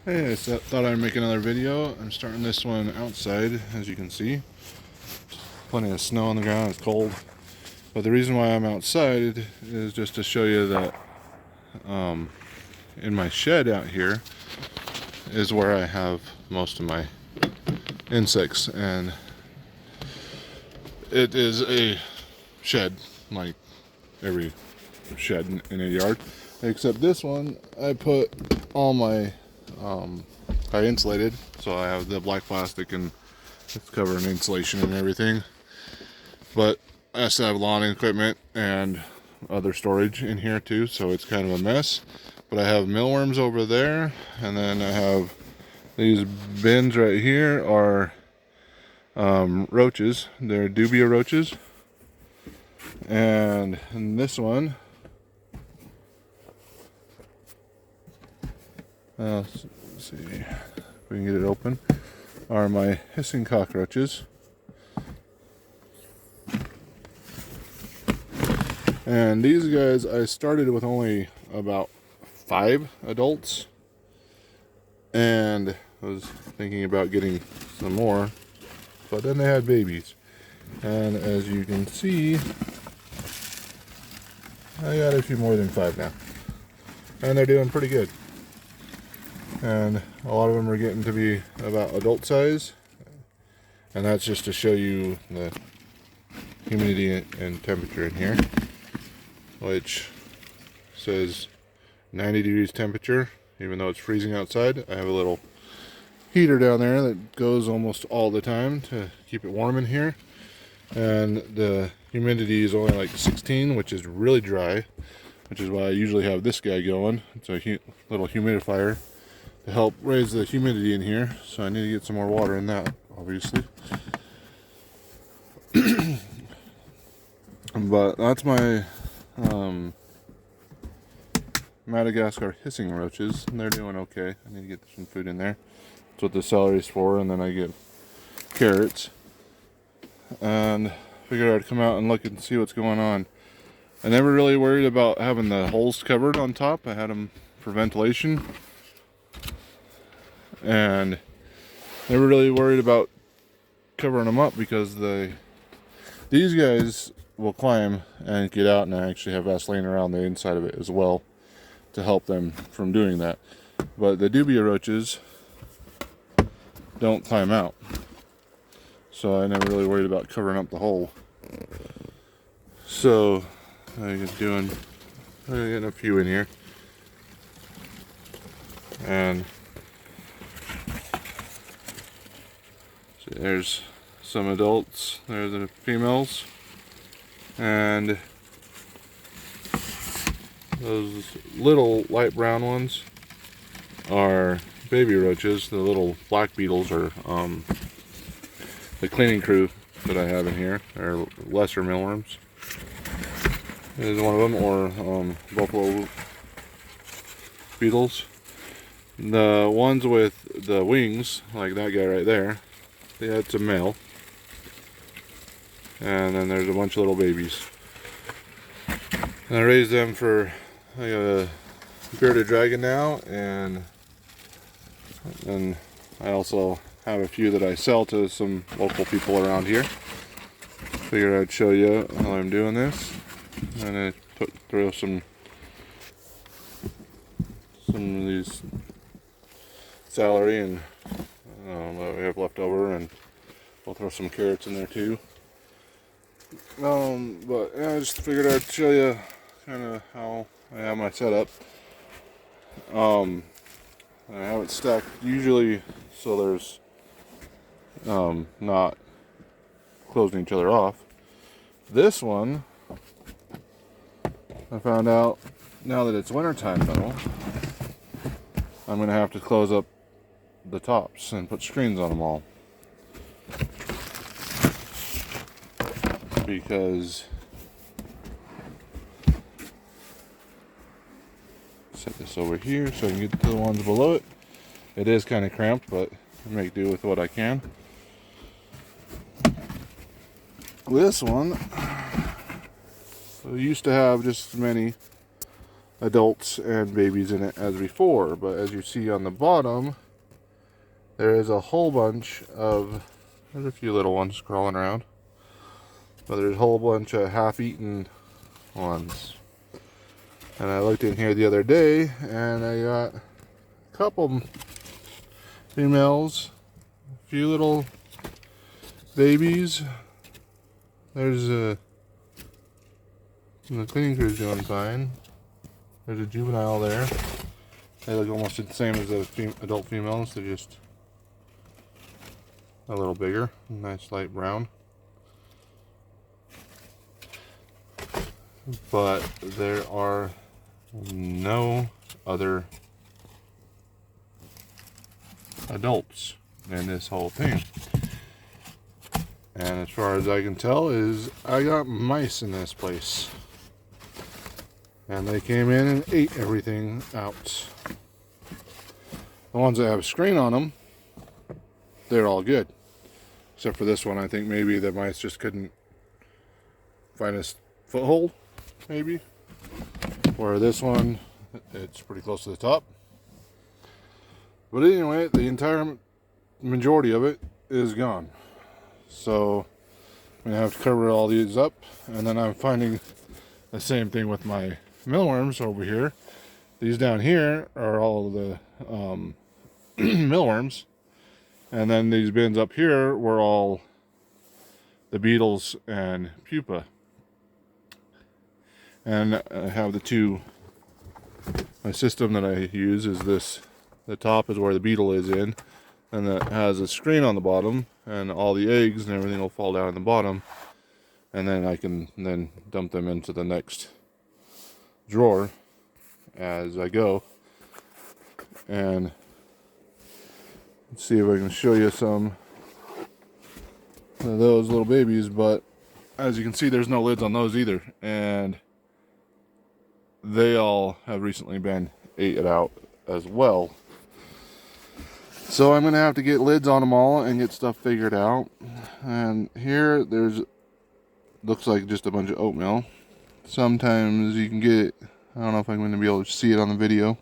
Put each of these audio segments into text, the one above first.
Hey, thought I'd make another video. I'm starting this one outside, as you can see. Plenty of snow on the ground, it's cold. But the reason why I'm outside is just to show you that in my shed out here is where I have most of my insects. And it is a shed, like every shed in a yard. Except this one, I put all my I insulated, so I have the black plastic and it's covered in insulation and everything. But I still have lawn equipment and other storage in here too, so it's kind of a mess. But I have mealworms over there, and then I have these bins right here are roaches. They're dubia roaches, and in this one, let's see if we can get it open, are my hissing cockroaches. And these guys, I started with only about 5 adults, and I was thinking about getting some more, but then they had babies. And as you can see, I got a few more than 5 now, and they're doing pretty good. And a lot of them are getting to be about adult size, and that's just to show you the humidity and temperature in here, which says 90 degrees temperature, even though it's freezing outside. I have a little heater down there that goes almost all the time to keep it warm in here, and the humidity is only like 16, which is really dry, which is why I usually have this guy going. It's a little humidifier to help raise the humidity in here, so I need to get some more water in that, obviously. But that's my Madagascar hissing roaches, and they're doing okay. I need to get some food in there. That's what the celery's for, and then I get carrots. And figured I'd come out and look and see what's going on. I never really worried about having the holes covered on top. I had them for ventilation, and never really worried about covering them up because these guys will climb and get out, and I actually have Vaseline around the inside of it as well to help them from doing that. But the dubia roaches don't climb out, so I never really worried about covering up the hole. So I'm getting a few in here, and see, there's some adults, there's the females, and those little light brown ones are baby roaches. The little black beetles are the cleaning crew that I have in here. They're lesser mealworms. There's one of them, or buffalo beetles. The ones with the wings, like that guy right there, that's a male. And then there's a bunch of little babies. And I raised them for, I got a bearded dragon now, and I also have a few that I sell to some local people around here. Figured I'd show you how I'm doing this. And I throw some of these celery and what we have left over, and we'll throw some carrots in there too. But yeah, I just figured I'd show you kind of how I have my setup. I have it stacked usually so there's not closing each other off. This one, I found out now that it's winter time though, I'm gonna have to close up the tops and put screens on them all, because set this over here so I can get to the ones below it. It is kind of cramped, but I make do with what I can. This one, I used to have just as many adults and babies in it as before. But as you see on the bottom, there is a whole bunch of, there's a few little ones crawling around, but there's a whole bunch of half-eaten ones. And I looked in here the other day and I got a couple females, a few little babies. There's the cleaning crew's doing fine. There's a juvenile there. They look almost the same as the adult females. They're just a little bigger, nice light brown. But there are no other adults in this whole thing. And as far as I can tell is I got mice in this place. And they came in and ate everything out. The ones that have a screen on them, they're all good. Except for this one, I think maybe the mice just couldn't find a foothold, maybe. Where this one, it's pretty close to the top. But anyway, the entire majority of it is gone. So I'm gonna have to cover all these up, and then I'm finding the same thing with my mealworms over here. These down here are all the mealworms, and then these bins up here were all the beetles and pupa. And I have the two. My system that I use is this. The top is where the beetle is in, and that has a screen on the bottom, and all the eggs and everything will fall down in the bottom, and then I can then dump them into the next drawer as I go. And let's see if I can show you some of those little babies. But as you can see, there's no lids on those either, and they all have recently been ate out as well. So I'm gonna have to get lids on them all and get stuff figured out. And here there's, looks like just a bunch of oatmeal. Sometimes you can get, I don't know if I'm going to be able to see it on the video,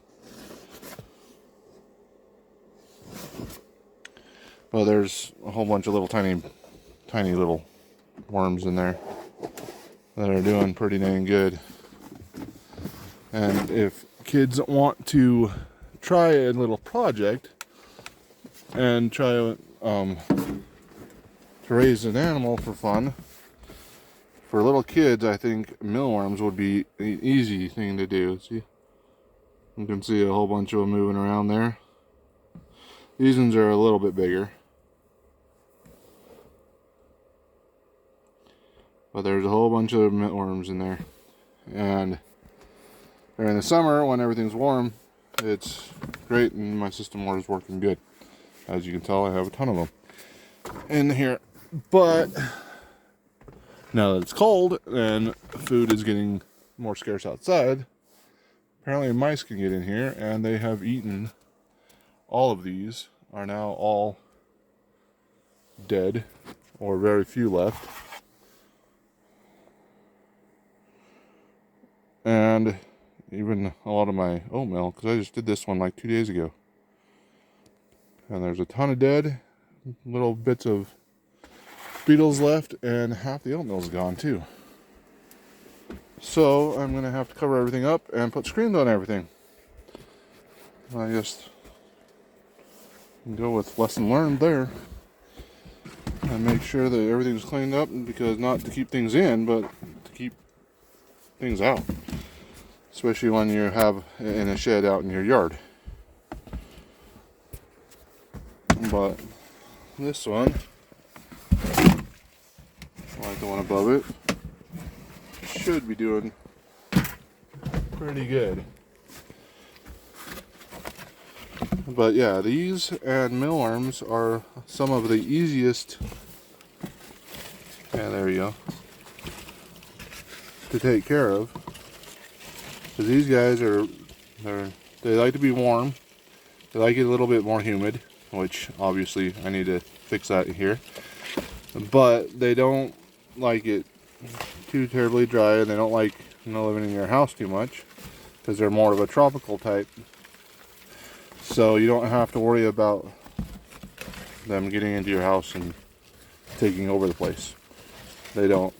but there's a whole bunch of little tiny little worms in there that are doing pretty dang good. And if kids want to try a little project and try to raise an animal for fun, for little kids, I think mealworms would be an easy thing to do. See, you can see a whole bunch of them moving around there. These ones are a little bit bigger, but there's a whole bunch of mealworms in there. And during the summer, when everything's warm, it's great, and my system is working good. As you can tell, I have a ton of them in here. But now that it's cold and food is getting more scarce outside, apparently mice can get in here, and they have eaten all of these. Are now all dead, or very few left. And even a lot of my oatmeal, because I just did this one like 2 days ago. And there's a ton of dead, little bits of beetles left, and half the oatmeal's gone too. So I'm gonna have to cover everything up and put screens on everything. I just go with lesson learned there, and make sure that everything's cleaned up, because not to keep things in, but to keep things out. Especially when you have in a shed out in your yard. But this one, like the one above it, should be doing pretty good. But yeah, these and mealworms are some of the easiest, yeah, there you go, to take care of. Because these guys they like to be warm. They like it a little bit more humid, which obviously I need to fix that here. But they don't like it too terribly dry, and they don't like living in your house too much. because they're more of a tropical type. So you don't have to worry about them getting into your house and taking over the place. They won't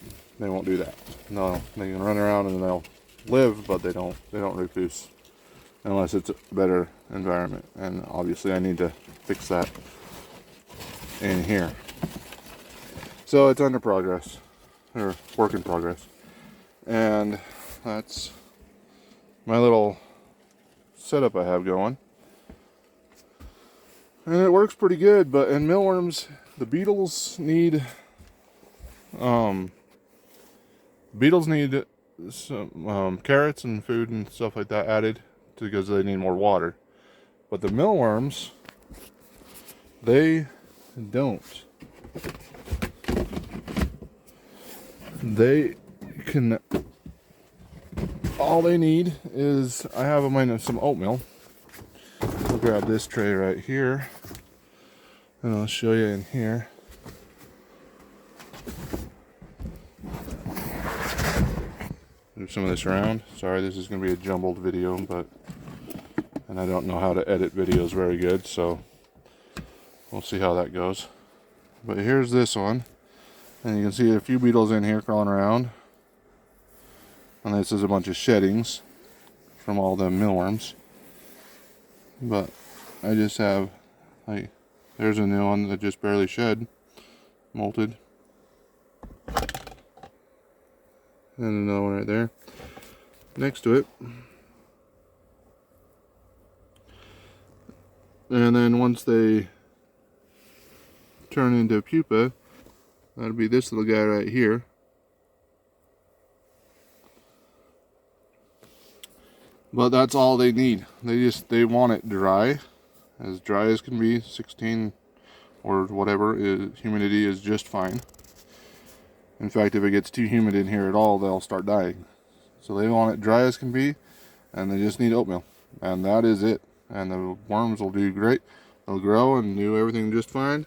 do that. No, they can run around and they'll live, but they don't reproduce unless it's a better environment. And obviously I need to fix that in here. So it's under progress, or work in progress. And that's my little setup I have going. And it works pretty good, but in mealworms, the beetles need some carrots and food and stuff like that added because they need more water. But the mealworms, they don't. They can, all they need is, I have them in some oatmeal. I'll grab this tray right here and I'll show you in here. Move some of this around. Sorry, this is going to be a jumbled video, and I don't know how to edit videos very good, so we'll see how that goes. But here's this one, and you can see a few beetles in here crawling around. And this is a bunch of sheddings from all the mealworms. But I just have, like, there's a new one that just barely shed, molted. And another one right there next to it. And then once they turn into pupa, that'll be this little guy right here. But that's all they need. They want it dry as can be. 16 or whatever humidity is just fine. In fact, if it gets too humid in here at all, they'll start dying. So they want it dry as can be, and they just need oatmeal. And that is it. And the worms will do great. They'll grow and do everything just fine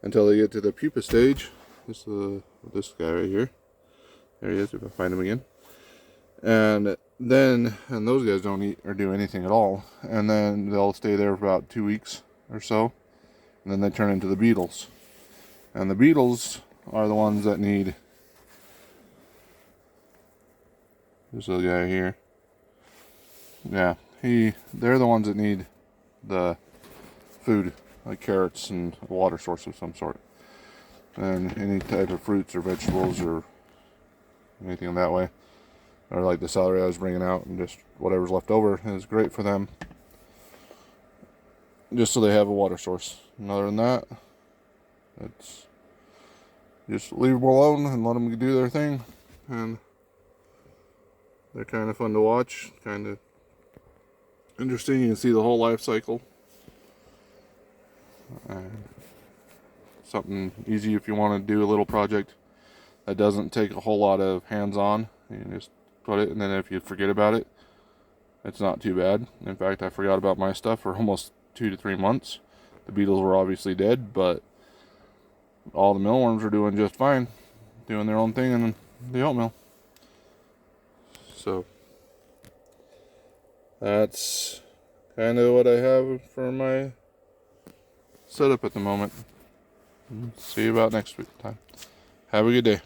until they get to the pupa stage. This guy right here. There he is, if I find him again. And those guys don't eat or do anything at all. And then they'll stay there for about 2 weeks or so. And then they turn into the beetles. And the beetles are the ones that need, this little guy here. Yeah, they're the ones that need the food, like carrots and a water source of some sort. And any type of fruits or vegetables or anything that way. Or like the celery I was bringing out, and just whatever's left over is great for them. Just so they have a water source. And other than that, it's just leave them alone and let them do their thing. And they're kind of fun to watch, kind of interesting. You can see the whole life cycle. Something easy if you want to do a little project that doesn't take a whole lot of hands-on. You can just put it, and then if you forget about it, it's not too bad. In fact, I forgot about my stuff for almost 2 to 3 months. The beetles were obviously dead, but all the mealworms were doing just fine, doing their own thing in the oatmeal. So that's kind of what I have for my setup at the moment. See you about next week time. Have a good day.